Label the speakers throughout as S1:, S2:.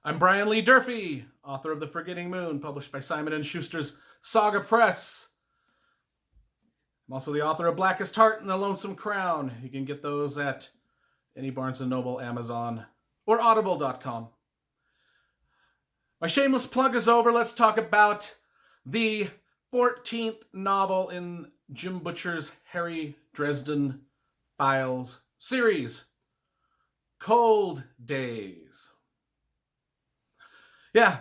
S1: I'm Brian Lee Durfee, author of The Forgetting Moon, published by Simon & Schuster's Saga Press. I'm also the author of Blackest Heart and The Lonesome Crown. You can get those at any Barnes & Noble, Amazon, or audible.com. My shameless plug is over. Let's talk about the 14th novel in Jim Butcher's Harry Dresden Files series, Cold Days. Yeah,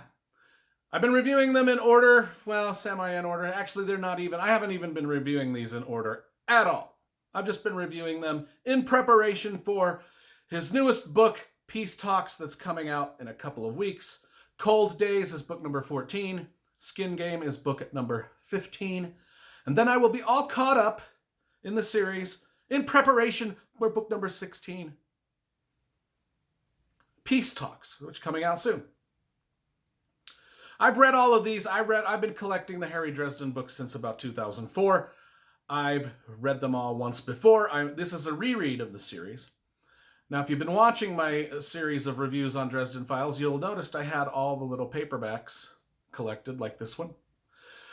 S1: I've been reviewing them in order, well, semi in order. Actually, I haven't even been reviewing these in order at all. I've just been reviewing them in preparation for his newest book, Peace Talks, that's coming out in a couple of weeks. Cold Days is book number 14. Skin Game is book number 15. And then I will be all caught up in the series in preparation for book number 16. Peace Talks, which is coming out soon. I've read all of these. I've been collecting the Harry Dresden books since about 2004. I've read them all once before. This is a reread of the series. Now, if you've been watching my series of reviews on Dresden Files, you'll notice I had all the little paperbacks collected, like this one.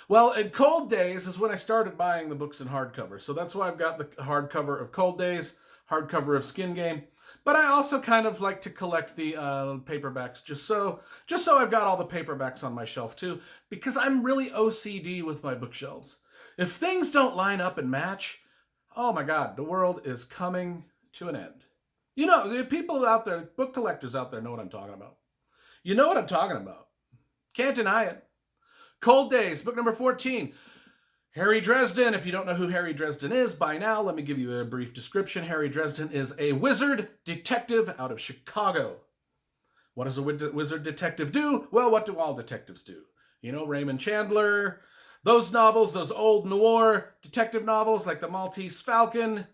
S1: Well, in Cold Days is when I started buying the books in hardcover. So that's why I've got the hardcover of Cold Days, hardcover of Skin Game. But I also kind of like to collect the paperbacks just so I've got all the paperbacks on my shelf too, because I'm really OCD with my bookshelves. If things don't line up and match, oh my God, the world is coming to an end. You know, the people out there, book collectors out there know what I'm talking about. You know what I'm talking about. Can't deny it. Cold Days, book number 14. Harry Dresden. If you don't know who Harry Dresden is by now, let me give you a brief description. Harry Dresden is a wizard detective out of Chicago. What does a wizard detective do? Well, what do all detectives do? You know, Raymond Chandler, those novels, those old noir detective novels like The Maltese Falcon,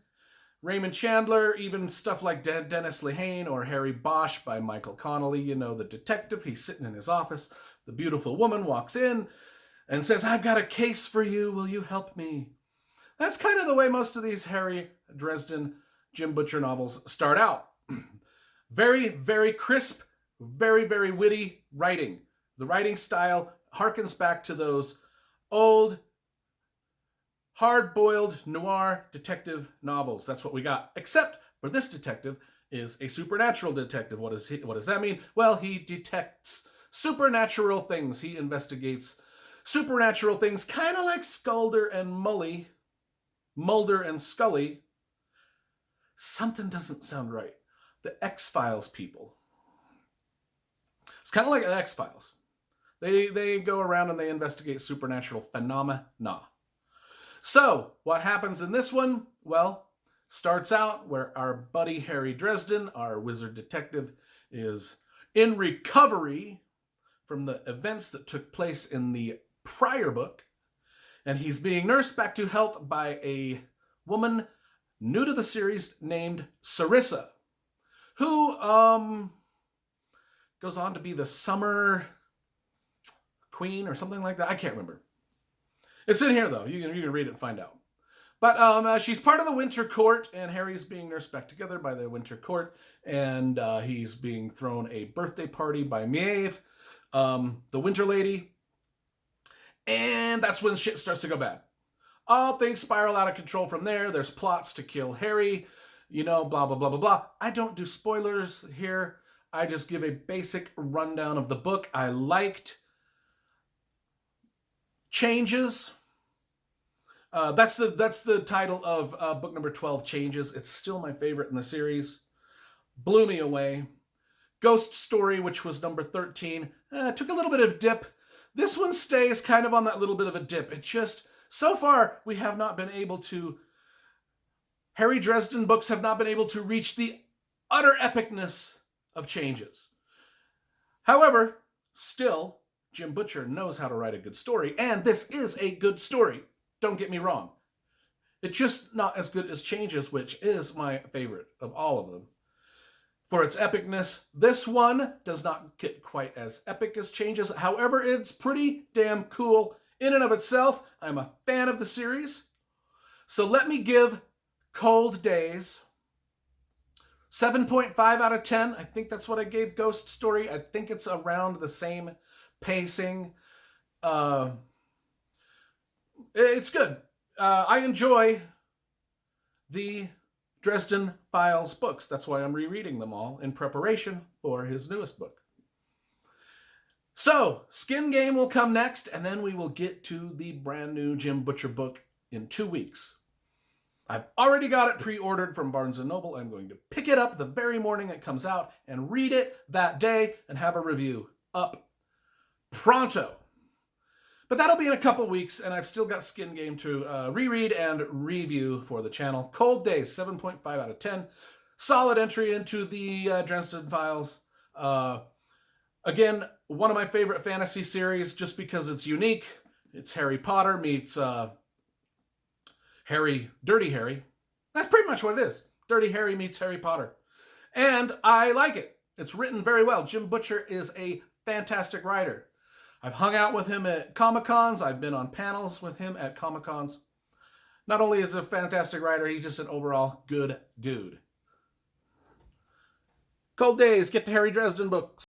S1: Raymond Chandler, even stuff like Dennis Lehane or Harry Bosch by Michael Connelly. You know, the detective, he's sitting in his office. The beautiful woman walks in and says, "I've got a case for you. Will you help me?" That's kind of the way most of these Harry Dresden, Jim Butcher novels start out. Very, very crisp, very, very witty writing. The writing style harkens back to those old, hard-boiled noir detective novels. That's what we got. Except for this detective is a supernatural detective. What does that mean? Well, he detects supernatural things. He investigates supernatural things, kind of like Mulder and Scully. Something doesn't sound right. The X-Files people. It's kind of like the X-Files. They go around and they investigate supernatural phenomena. So, what happens in this one? Well, starts out where our buddy Harry Dresden, our wizard detective, is in recovery from the events that took place in the prior book, and he's being nursed back to health by a woman new to the series named Sarissa, who goes on to be the Summer Queen or something like that. I can't remember. It's in here though. You can read it and find out. But she's part of the Winter Court, and Harry's being nursed back together by the Winter Court, and he's being thrown a birthday party by Maeve, the Winter Lady. And that's when shit starts to go bad. All things spiral out of control from there. There's plots to kill Harry, you know, blah, blah, blah, blah, blah. I don't do spoilers here. I just give a basic rundown of the book. I liked Changes. That's the title of book number 12, Changes. It's still my favorite in the series. Blew me away. Ghost Story, which was number 13, took a little bit of dip. This one stays kind of on that little bit of a dip. It just, so far, we have not been able to, Harry Dresden books have not been able to reach the utter epicness of Changes. However, still, Jim Butcher knows how to write a good story, and this is a good story. Don't get me wrong. It's just not as good as Changes, which is my favorite of all of them. For its epicness, this one does not get quite as epic as Changes. However, it's pretty damn cool in and of itself. I'm a fan of the series. So let me give Cold Days 7.5 out of 10. I think that's what I gave Ghost Story. I think it's around the same pacing. It's good. I enjoy the Dresden Files books. That's why I'm rereading them all in preparation for his newest book. So, Skin Game will come next, and then we will get to the brand new Jim Butcher book in 2 weeks. I've already got it pre-ordered from Barnes & Noble. I'm going to pick it up the very morning it comes out and read it that day and have a review up pronto. But that'll be in a couple weeks, and I've still got Skin Game to reread and review for the channel. Cold Days, 7.5 out of 10. Solid entry into the Dresden Files. Again, one of my favorite fantasy series just because it's unique. It's Harry Potter meets Dirty Harry. That's pretty much what it is. Dirty Harry meets Harry Potter. And I like it. It's written very well. Jim Butcher is a fantastic writer. I've hung out with him at Comic-Cons. I've been on panels with him at Comic-Cons. Not only is he a fantastic writer, he's just an overall good dude. Cold Days, get the Harry Dresden books.